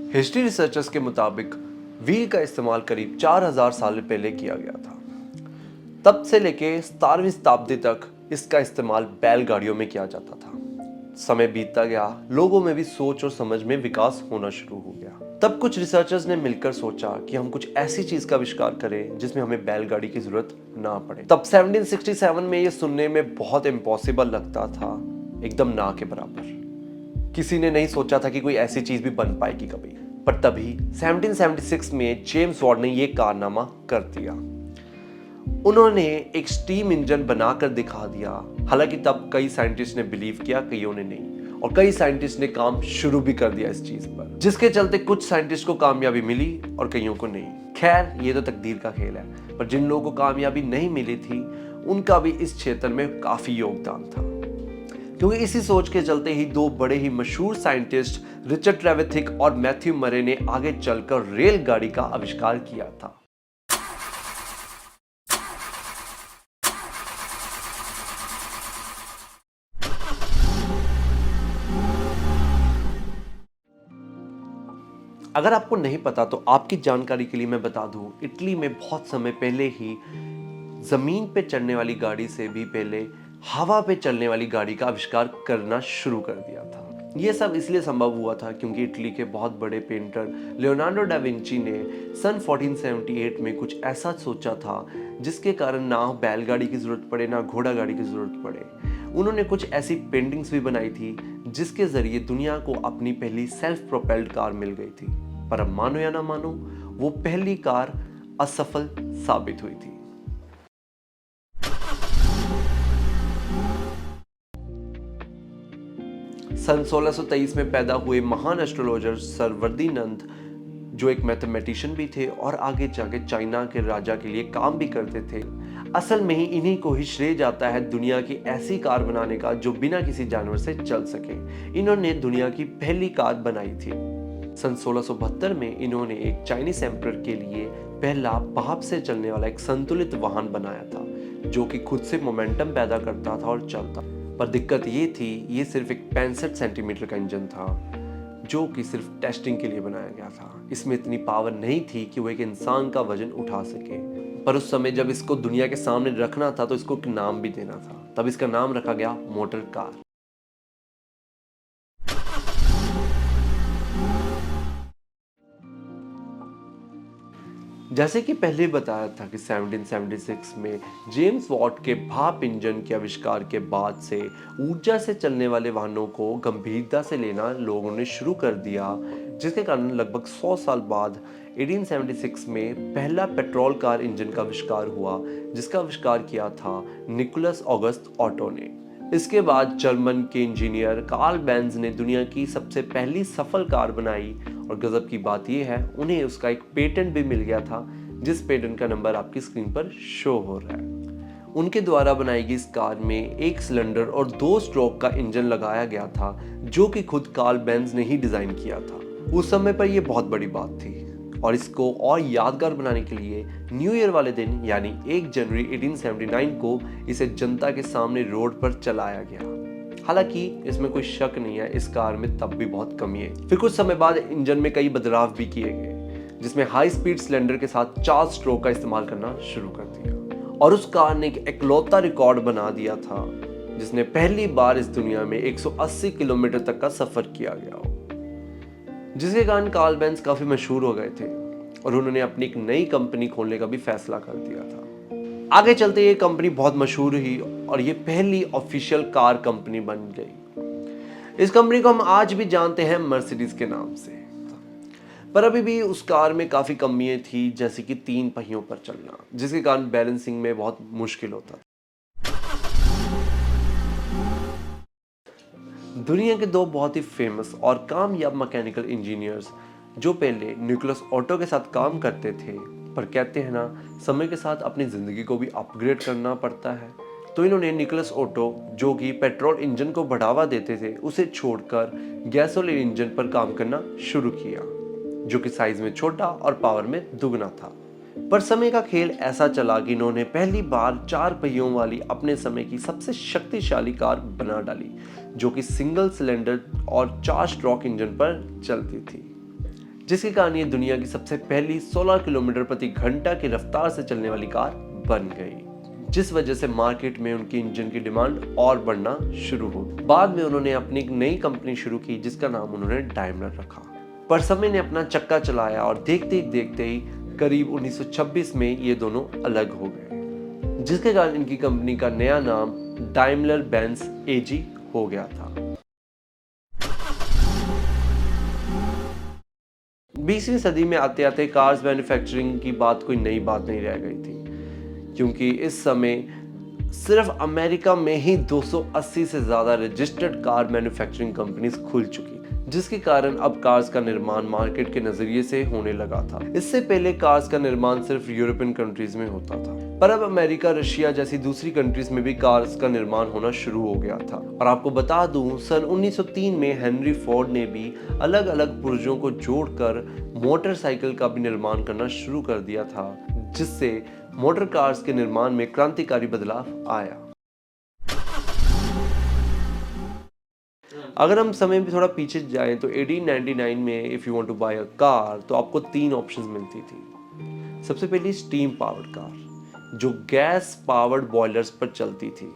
History researchers के मुताबिक wheel का इस्तेमाल करीब 4000 साल पहले किया गया था। तब से लेके 17वीं शताब्दी तक इसका इस्तेमाल बैलगाड़ियों में किया जाता था। समय बीतता गया, लोगों में भी सोच और समझ में विकास होना शुरू हो गया। तब कुछ रिसर्चर्स ने मिलकर सोचा कि हम कुछ ऐसी चीज का आविष्कार करें जिसमें हमें बैलगाड़ी की जरूरत ना पड़े। तब 1767 में ये सुनने में बहुत इम्पॉसिबल लगता था, एकदम ना के बराबर। किसी ने नहीं सोचा था कि कोई ऐसी चीज भी बन पाएगी कभी। पर तभी 1776 में जेम्स वॉट ने यह कारनामा कर दिया। उन्होंने एक स्टीम इंजन बनाकर दिखा दिया। हालांकि तब कई साइंटिस्ट ने बिलीव किया, कईयों ने नहीं, और कई साइंटिस्ट ने काम शुरू भी कर दिया इस चीज पर, जिसके चलते कुछ साइंटिस्ट को कामयाबी मिली और कईयों को नहीं। खैर, ये तो तकदीर का खेल है। पर जिन लोगों को कामयाबी नहीं मिली थी, उनका भी इस क्षेत्र में काफी योगदान था, क्योंकि इसी सोच के चलते ही दो बड़े ही मशहूर साइंटिस्ट रिचर्ड ट्रेवेथिक और मैथ्यू मरे ने आगे चलकर रेलगाड़ी का आविष्कार किया था। अगर आपको नहीं पता तो आपकी जानकारी के लिए मैं बता दूं, इटली में बहुत समय पहले ही जमीन पे चलने वाली गाड़ी से भी पहले हवा पे चलने वाली गाड़ी का आविष्कार करना शुरू कर दिया था। यह सब इसलिए संभव हुआ था क्योंकि इटली के बहुत बड़े पेंटर लियोनार्डो डा विंची ने सन 1478 में कुछ ऐसा सोचा था जिसके कारण ना बैलगाड़ी की जरूरत पड़े ना घोड़ा गाड़ी की जरूरत पड़े। उन्होंने कुछ ऐसी पेंटिंग्स भी बनाई थी जिसके जरिए दुनिया को अपनी पहली सेल्फ प्रोपेल्ड कार मिल गई थी। पर अब मानो या ना मानो, वो पहली कार असफल साबित हुई थी। सन 1623 में पैदा हुए महान एस्ट्रोलॉजर सर वर्दीनंद, जो एक मैथमेटिशियन भी थे और आगे जाके चाइना के राजा के लिए काम भी करते थे, असल में ही इन्हीं को ही श्रेय जाता है दुनिया की ऐसी कार बनाने का जो बिना किसी जानवर से चल सके। इन्होंने दुनिया की पहली कार बनाई थी। सन 1672 में इन्होंने एक चाइनीज एम्परर के लिए पहला भाप से चलने वाला एक संतुलित वाहन बनाया था, जो कि खुद से मोमेंटम पैदा करता था और चलता। पर दिक्कत ये थी, ये सिर्फ एक 65 सेंटीमीटर का इंजन था, जो कि सिर्फ टेस्टिंग के लिए बनाया गया था। इसमें इतनी पावर नहीं थी कि वो एक इंसान का वजन उठा सके। पर उस समय जब इसको दुनिया के सामने रखना था तो इसको एक नाम भी देना था। तब इसका नाम रखा गया मोटर कार। जैसे कि पहले बताया था कि 1776 में जेम्स वॉट के भाप इंजन के आविष्कार के बाद से ऊर्जा से चलने वाले वाहनों को गंभीरता से लेना लोगों ने शुरू कर दिया, जिसके कारण लगभग 100 साल बाद 1876 में पहला पेट्रोल कार इंजन का आविष्कार हुआ, जिसका आविष्कार किया था निकोलस ऑगस्ट ऑटो ने। इसके बाद जर्मन के इंजीनियर कार्ल बेंज ने दुनिया की सबसे पहली सफल कार बनाई, और गजब की बात यह है, उन्हें उसका एक पेटेंट भी मिल गया था, जिस पेटेंट का नंबर आपकी स्क्रीन पर शो हो रहा है। उनके द्वारा बनाई गई इस कार में एक सिलेंडर और 2 स्ट्रोक का इंजन लगाया गया था, जो कि खुद कार्ल बेंज ने ही डिजाइन किया था। उस समय पर यह बहुत बड़ी बात थी, और इसको और यादगार बनाने के लिए न्यू ईयर वाले दिन यानी 1 जनवरी 1879 को इसे जनता के सामने रोड पर चलाया गया। हालांकि इसमें कोई शक नहीं है, इस कार में तब भी बहुत कमी है। फिर कुछ समय बाद इंजन में कई बदलाव भी किए गए, जिसमें हाई स्पीड सिलेंडर के साथ 4 स्ट्रोक का इस्तेमाल करना शुरू कर दिया, और उस कार ने एक इकलौता रिकॉर्ड बना दिया था जिसने पहली बार इस दुनिया में 180 किलोमीटर तक का सफर किया गया हो, जिसके कारण कार्ल बेंज काफी मशहूर हो गए थे और उन्होंने अपनी एक नई कंपनी खोलने का भी फैसला कर दिया था। आगे चलते ये कंपनी बहुत मशहूर हुई और ये पहली ऑफिशियल कार कंपनी बन गई। इस कंपनी को हम आज भी जानते हैं मर्सिडीज के नाम से। पर अभी भी उस कार में काफी कमियां थी, जैसे कि 3 पहियों पर चलना, जिसके कारण बैलेंसिंग में बहुत मुश्किल होता था। दुनिया के 2 बहुत ही फेमस और कामयाब मैकेनिकल इंजीनियर्स जो पहले निकोलस ऑटो के साथ काम करते थे, पर कहते हैं ना, समय के साथ अपनी जिंदगी को भी अपग्रेड करना पड़ता है, तो इन्होंने निकोलस ऑटो, जो कि पेट्रोल इंजन को बढ़ावा देते थे, उसे छोड़कर गैसोलीन इंजन पर काम करना शुरू किया, जो कि साइज में छोटा और पावर में दुगना था। पर समय का खेल ऐसा चला कि इन्होंने पहली बार 4 पहियों वाली अपने समय की सबसे शक्तिशाली कार बना डाली, जो कि सिंगल सिलेंडर और 4 स्ट्रोक इंजन पर चलती थी, जिसके कारण ये दुनिया की सबसे पहली 16 किलोमीटर प्रति घंटा की रफ्तार से चलने वाली कार बन गई, जिस वजह से मार्केट में उनकी इंजन की डिमांड और बढ़ना शुरू हो गई। बाद में उन्होंने अपनी एक नई कंपनी शुरू की जिसका नाम उन्होंने डाइमलर रखा। पर समय ने अपना चक्का चलाया और देखते ही देखते ही करीब 1926 में ये दोनों अलग हो गए, जिसके कारण इनकी कंपनी का नया नाम डाइमलर बेंज एजी हो गया था। 20वीं सदी में आते आते कार्स मैन्युफैक्चरिंग की बात कोई नई बात नहीं रह गई थी, क्योंकि इस समय सिर्फ अमेरिका में ही 280 से ज़्यादा रजिस्टर्ड कार मैन्युफैक्चरिंग कंपनीज खुल चुकी, जिसके कारण अब कार्स का निर्माण मार्केट के नजरिए से होने लगा था। इससे पहले कार्स का निर्माण सिर्फ यूरोपियन कंट्रीज में होता था, पर अब अमेरिका, रशिया जैसी दूसरी कंट्रीज में भी कार्स का निर्माण होना शुरू हो गया था। और आपको बता दूं, सन 1903 में हेनरी फोर्ड ने भी अलग अलग पुर्जों को जोड़कर मोटरसाइकिल का भी निर्माण करना शुरू कर दिया था, जिससे मोटर कार्स के निर्माण में क्रांतिकारी बदलाव आया। अगर हम समय में थोड़ा पीछे जाएं तो 1899 में if you want to buy a car तो आपको 3 ऑप्शंस मिलती थी। सबसे पहली स्टीम पावर्ड कार, जो गैस पावर्ड बॉयलर्स पर चलती थी।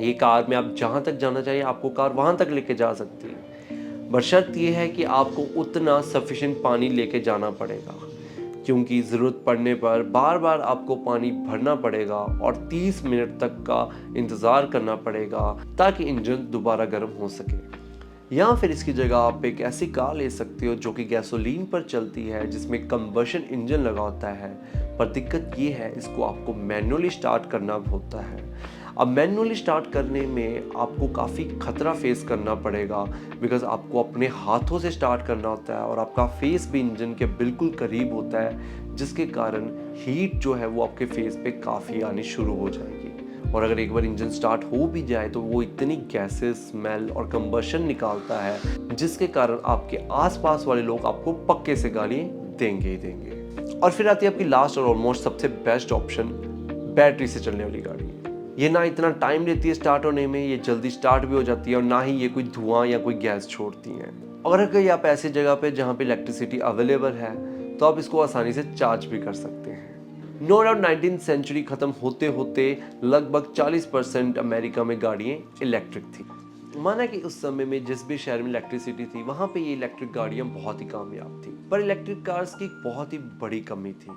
ये कार में आप जहां तक जाना चाहिए आपको कार वहां तक लेके जा सकती है, बशर्त ये है कि आपको उतना सफिशिएंट पानी लेके जाना पड़ेगा, क्योंकि ज़रूरत पड़ने पर बार बार आपको पानी भरना पड़ेगा और 30 मिनट तक का इंतज़ार करना पड़ेगा ताकि इंजन दोबारा गर्म हो सके। या फिर इसकी जगह आप एक ऐसी कार ले सकते हो जो कि गैसोलीन पर चलती है, जिसमें कंबशन इंजन लगा होता है, पर दिक्कत ये है इसको आपको मैनुअली स्टार्ट करना होता है। अब मैनुअली स्टार्ट करने में आपको काफ़ी खतरा फेस करना पड़ेगा, बिकॉज आपको अपने हाथों से स्टार्ट करना होता है और आपका फेस भी इंजन के बिल्कुल करीब होता है, जिसके कारण हीट जो है वो आपके फेस पे काफ़ी आनी शुरू हो जाएगी। और अगर एक बार इंजन स्टार्ट हो भी जाए तो वो इतनी गैसेस, स्मेल और कंबशन निकालता है, जिसके कारण आपके आसपास वाले लोग आपको पक्के से गाली देंगे ही देंगे। और फिर आती है आपकी लास्ट और ऑलमोस्ट सबसे बेस्ट ऑप्शन, बैटरी से चलने वाली गाड़ी। ये ना इतना टाइम लेती है स्टार्ट होने में, ये जल्दी स्टार्ट भी हो जाती है और ना ही ये कोई धुआं या कोई गैस छोड़ती हैं। और अगर आप ऐसी जगह पे जहाँ पे इलेक्ट्रिसिटी अवेलेबल है तो आप इसको आसानी से चार्ज भी कर सकते हैं। नो डाउट 19th सेंचुरी खत्म होते होते लगभग 40% अमेरिका में गाड़ियाँ इलेक्ट्रिक थी। माना कि उस समय में जिस भी शहर में इलेक्ट्रिसिटी थी वहाँ पे ये इलेक्ट्रिक गाड़ियाँ बहुत ही कामयाब थी। पर इलेक्ट्रिक कार्स की एक बहुत ही बड़ी कमी थी,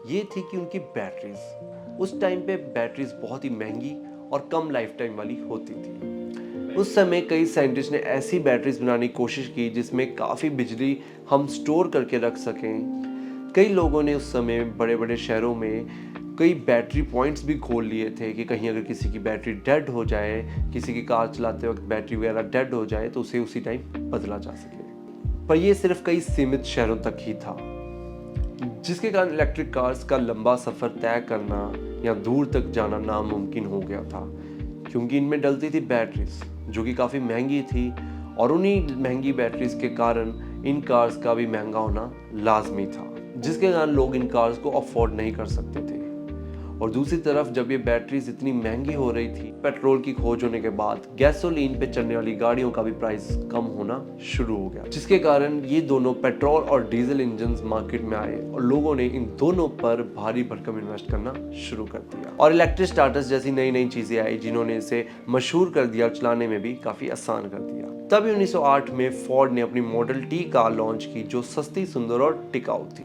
ये थी कि उनकी बैटरीज, उस टाइम पे बैटरीज बहुत ही महंगी और कम लाइफ टाइम वाली होती थी। उस समय कई साइंटिस्ट ने ऐसी बैटरीज बनाने की कोशिश की जिसमें काफ़ी बिजली हम स्टोर करके रख सकें। कई लोगों ने उस समय बड़े बड़े शहरों में कई बैटरी पॉइंट्स भी खोल लिए थे कि कहीं अगर किसी की बैटरी डेड हो जाए, किसी की कार चलाते वक्त बैटरी वगैरह डेड हो जाए तो उसे उसी टाइम बदला जा सके। पर यह सिर्फ कई सीमित शहरों तक ही था, जिसके कारण इलेक्ट्रिक कार्स का लंबा सफ़र तय करना या दूर तक जाना नामुमकिन हो गया था, क्योंकि इनमें डलती थी बैटरीज जो कि काफ़ी महंगी थी, और उन्हीं महंगी बैटरीज के कारण इन कार्स का भी महंगा होना लाजमी था, जिसके कारण लोग इन कार्स को अफोर्ड नहीं कर सकते थे। और दूसरी तरफ जब ये बैटरीज इतनी महंगी हो रही थी, पेट्रोल की खोज होने के बाद गैसोलीन पे चलने वाली गाड़ियों का भी प्राइस कम होना शुरू हो गया, जिसके कारण ये दोनों पेट्रोल और डीजल इंजन्स मार्केट में आए और लोगों ने इन दोनों पर भारी भरकम इन्वेस्ट करना शुरू कर दिया। और इलेक्ट्रिक स्टार्टर्स जैसी नई नई चीजें आई जिन्होंने इसे मशहूर कर दिया, चलाने में भी काफी आसान कर दिया। तभी 1908 में फोर्ड ने अपनी मॉडल टी कार लॉन्च की, जो सस्ती, सुंदर और टिकाऊ थी,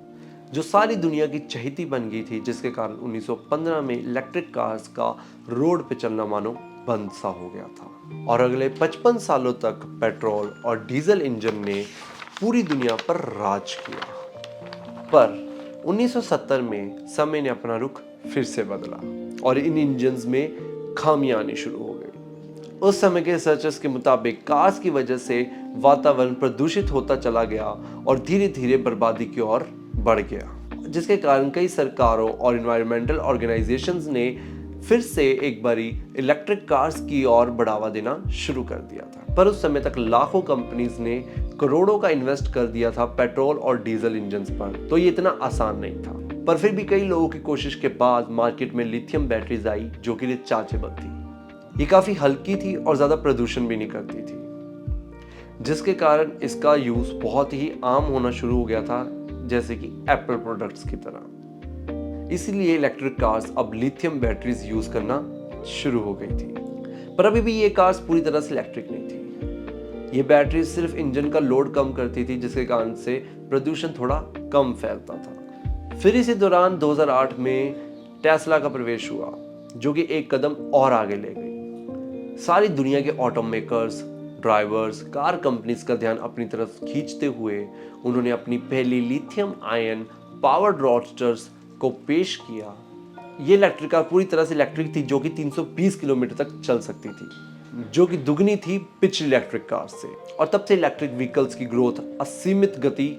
जो सारी दुनिया की चहेती बन गई थी, जिसके कारण 1915 में इलेक्ट्रिक कार्स का रोड पे चलना मानो बंद सा हो गया था। और अगले 55 सालों तक पेट्रोल और डीजल इंजन ने पूरी दुनिया पर राज किया। पर 1970 में समय ने अपना रुख फिर से बदला और इन इंजन्स में खामियां आनी शुरू हो गई। उस समय के रिसर्चर्स के मुताबिक कार्स की वजह से वातावरण प्रदूषित होता चला गया और धीरे धीरे बर्बादी की ओर बढ़ गया, जिसके कारण कई सरकारों और एनवायरमेंटल ऑर्गेनाइजेशंस ने फिर से एक बारी इलेक्ट्रिक कार्स की ओर बढ़ावा देना शुरू कर दिया था। पर उस समय तक लाखों कंपनीज ने करोड़ों का इन्वेस्ट कर दिया था पेट्रोल और डीजल इंजन्स पर, तो ये इतना आसान नहीं था। पर फिर भी कई लोगों की कोशिश के बाद मार्केट में लिथियम बैटरीज आई, जो कि रिचार्जेबल थी। ये काफी हल्की थी और ज्यादा प्रदूषण भी नहीं करती थी। जिसके कारण इसका यूज़ बहुत ही आम होना शुरू हो गया था, जैसे कि एप्पल प्रोडक्ट्स की तरह। इसीलिए इलेक्ट्रिक कार्स अब लिथियम बैटरीज यूज़ करना शुरू हो गई थी। पर अभी भी ये कार्स पूरी तरह से इलेक्ट्रिक नहीं थी। ये बैटरी सिर्फ इंजन का लोड कम करती थी, जिसके कारण से प्रदूषण थोड़ा कम फैलता था। फिर इसी दौरान 2008 में टेस्ला का प्रवेश हुआ, जो कि एक कदम और आगे ले गई। सारी दुनिया के ऑटोमेकर्स, ड्राइवर्स, कार कंपनीज का ध्यान अपनी तरफ खींचते हुए उन्होंने अपनी पहली लिथियम आयन पावर्ड रोडस्टर्स को पेश किया। ये इलेक्ट्रिक कार पूरी तरह से इलेक्ट्रिक थी, जो कि 320 किलोमीटर तक चल सकती थी, जो कि दुगनी थी पिछली इलेक्ट्रिक कार से। और तब से इलेक्ट्रिक व्हीकल्स की ग्रोथ असीमित गति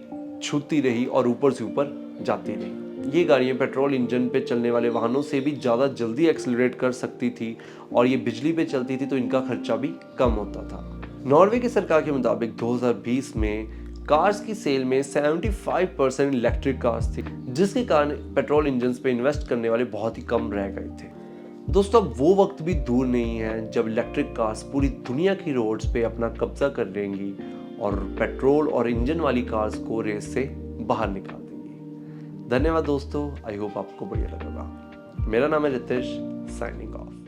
छूती रही और ऊपर से ऊपर जाती रही। ये गाड़ियाँ पेट्रोल इंजन पे चलने वाले वाहनों से भी ज़्यादा जल्दी एक्सेलरेट कर सकती थी, और ये बिजली पे चलती थी, तो इनका खर्चा भी कम होता था। नॉर्वे की सरकार के मुताबिक 2020 में कार्स की सेल में 75% इलेक्ट्रिक कार्स थी, जिसके कारण पेट्रोल इंजन पे इन्वेस्ट करने वाले बहुत ही कम रह गए थे। दोस्तों, अब वो वक्त भी दूर नहीं है जब इलेक्ट्रिक कार्स पूरी दुनिया की रोड्स पे अपना कब्जा कर लेंगी और पेट्रोल और इंजन वाली कार्स को रेस से बाहर निकाल देंगी। धन्यवाद दोस्तों, आई होप आपको बढ़िया लगा। मेरा नाम है रितेश, साइनिंग ऑफ।